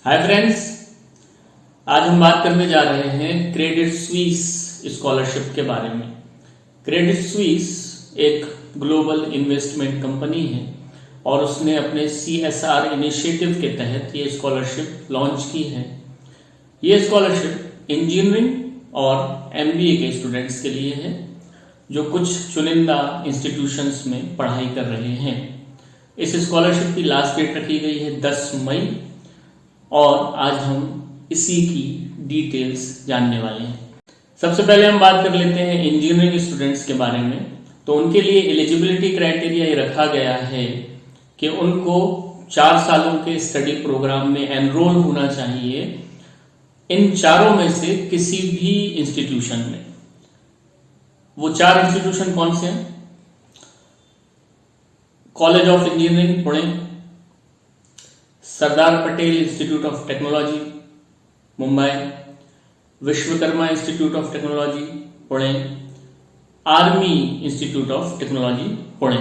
Hi friends, आज हम बात करने जा रहे हैं क्रेडिट स्विस स्कॉलरशिप के बारे में। क्रेडिट स्विस एक ग्लोबल इन्वेस्टमेंट कंपनी है और उसने अपने CSR इनिशिएटिव के तहत ये स्कॉलरशिप लॉन्च की है। ये स्कॉलरशिप इंजीनियरिंग और MBA के स्टूडेंट्स के लिए है जो कुछ चुनिंदा इंस्टीट्यूशंस में पढ़ाई कर रहे हैं। इस स्कॉलरशिप की लास्ट डेट रखी गई है 10 मई और आज हम इसी की डिटेल्स जानने वाले हैं। सबसे पहले हम बात कर लेते हैं इंजीनियरिंग स्टूडेंट्स के बारे में। तो उनके लिए एलिजिबिलिटी क्राइटेरिया ये रखा गया है कि उनको 4 सालों के स्टडी प्रोग्राम में एनरोल होना चाहिए इन चारों में से किसी भी इंस्टीट्यूशन में। वो 4 इंस्टीट्यूशन कौन से हैं? College of engineering Pune, Sardar Patel institute of technology Mumbai, Vishwakarma institute of technology Pune, army institute of technology Pune.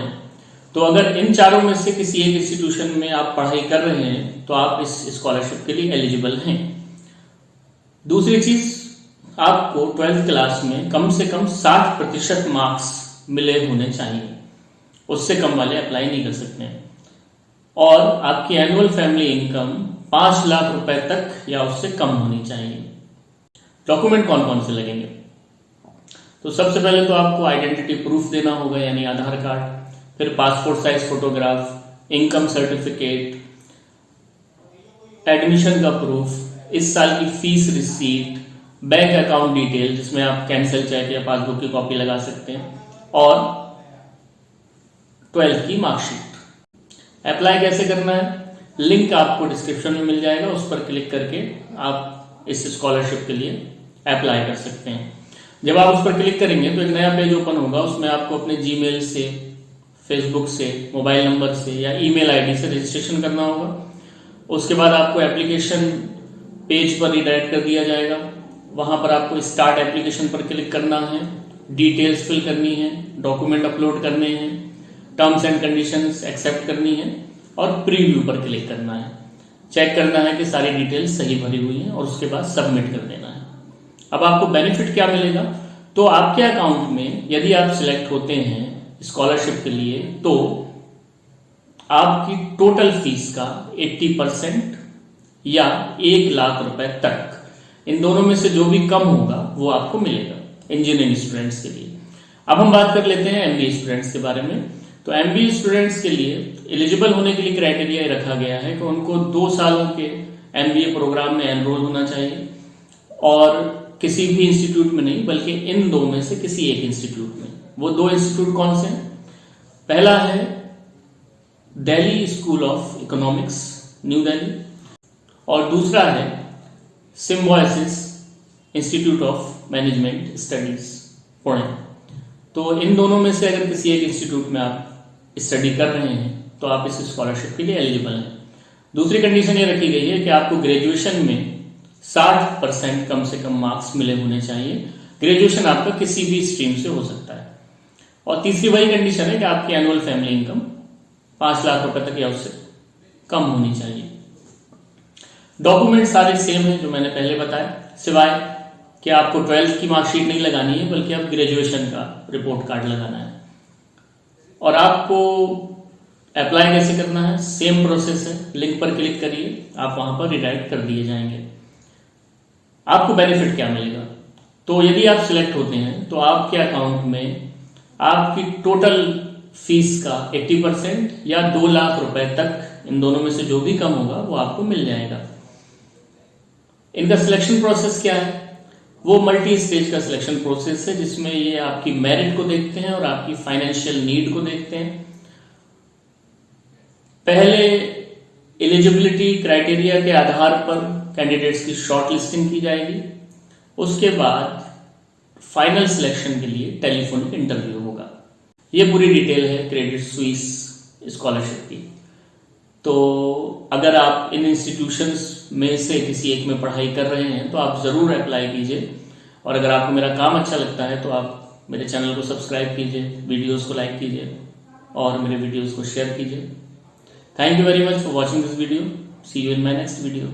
तो अगर इन चारों में से किसी एक इंस्टीट्यूशन में आप पढ़ाई कर रहे हैं तो आप इस स्कॉलरशिप के लिए एलिजिबल हैं। दूसरी चीज, आपको 12th क्लास में कम से कम 60% मार्क्स मिले होने चाहिए, उससे कम वाले अप्लाई नहीं कर सकते हैं। और आपकी एनुअल फैमिली इनकम 5 लाख रुपए तक या उससे कम होनी चाहिए। डॉक्यूमेंट कौन कौन से लगेंगे? तो सबसे पहले तो आपको आइडेंटिटी प्रूफ देना होगा, यानी आधार कार्ड, फिर passport size photograph, income certificate, admission का प्रूफ, इस साल की fees receipt, bank account detail जिसमें आप कैंसिल चेक या पासबुक की कॉपी लगा सकते हैं, और 12th की मार्कशीट। अप्लाई कैसे करना है? लिंक आपको डिस्क्रिप्शन में मिल जाएगा, उस पर क्लिक करके आप इस स्कॉलरशिप के लिए अप्लाई कर सकते हैं। जब आप उस पर क्लिक करेंगे तो एक नया पेज ओपन होगा, उसमें आपको अपने जीमेल से, फेसबुक से, मोबाइल नंबर से या ईमेल आईडी से रजिस्ट्रेशन करना होगा। उसके बाद आपको एप्लीकेशन पेज पर रिडायरेक्ट कर दिया जाएगा। वहां पर आपको स्टार्ट एप्लीकेशन पर क्लिक करना है, डिटेल्स फिल करनी है, डॉक्यूमेंट अपलोड करने हैं, टर्म्स एंड कंडीशंस एक्सेप्ट करनी है और प्रीव्यू पर क्लिक करना है। चेक करना है कि सारी डिटेल्स सही भरी हुई हैं और उसके बाद सबमिट कर देना है। अब आपको बेनिफिट क्या मिलेगा? तो आपके अकाउंट में यदि आप सिलेक्ट होते हैं स्कॉलरशिप के लिए तो आपकी टोटल फीस का 80% या 1 लाख रुपए तक, इन दोनों में से जो भी कम होगा वो आपको मिलेगा इंजीनियरिंग स्टूडेंट्स के लिए। अब हम बात कर लेते हैं MBA स्टूडेंट्स के बारे में। तो MBA स्टूडेंट्स के लिए एलिजिबल होने के लिए क्राइटेरिया रखा गया है कि उनको 2 सालों के MBA प्रोग्राम में एनरोल होना चाहिए और किसी भी इंस्टीट्यूट में नहीं, बल्कि इन 2 में से किसी एक इंस्टीट्यूट में। वो 2 इंस्टीट्यूट कौन से हैं? पहला है Delhi school of economics new Delhi और दूसरा है symbiosis institute of management studies Pune. तो इन दोनों में से अगर किसी एक इंस्टीट्यूट में आप स्टडी कर रहे हैं तो आप इस स्कॉलरशिप के लिए एलिजिबल हैं। दूसरी कंडीशन ये रखी गई है कि आपको ग्रेजुएशन में 60% कम से कम मार्क्स मिले होने चाहिए। ग्रेजुएशन आपका किसी भी स्ट्रीम से हो सकता है। और तीसरी वही कंडीशन है कि आपकी एनुअल फैमिली इनकम 5 लाख रुपए तक या उससे कम होनी चाहिए। डॉक्यूमेंट सारे सेम है जो मैंने पहले बताया, सिवाय कि आपको 12th की मार्कशीट नहीं लगानी है, बल्कि आप ग्रेजुएशन का रिपोर्ट कार्ड लगाना है। और आपको अप्लाई कैसे करना है? सेम प्रोसेस है, लिंक पर क्लिक करिए, आप वहां पर रिडायरेक्ट कर दिए जाएंगे। आपको बेनिफिट क्या मिलेगा? तो यदि आप सिलेक्ट होते हैं तो आपके अकाउंट में आपकी टोटल फीस का 80% या 2 लाख रुपए तक, इन दोनों में से जो भी कम होगा वो आपको मिल जाएगा। इनका सिलेक्शन प्रोसेस क्या है? वो मल्टी स्टेज का सिलेक्शन प्रोसेस है जिसमें ये आपकी मेरिट को देखते हैं और आपकी फाइनेंशियल नीड को देखते हैं। पहले एलिजिबिलिटी क्राइटेरिया के आधार पर कैंडिडेट्स की शॉर्ट लिस्टिंग की जाएगी। उसके बाद फाइनल सिलेक्शन के लिए टेलीफोनिक इंटरव्यू होगा। ये पूरी डिटेल है क्रेडिट स्विस स्कॉलरशिप की। तो अगर आप इन इंस्टीट्यूशंस में से किसी एक में पढ़ाई कर रहे हैं तो आप ज़रूर अप्लाई कीजिए। और अगर आपको मेरा काम अच्छा लगता है तो आप मेरे चैनल को सब्सक्राइब कीजिए, वीडियोस को लाइक कीजिए और मेरे वीडियोस को शेयर कीजिए। Thank you very much for watching this video. See you in my next video.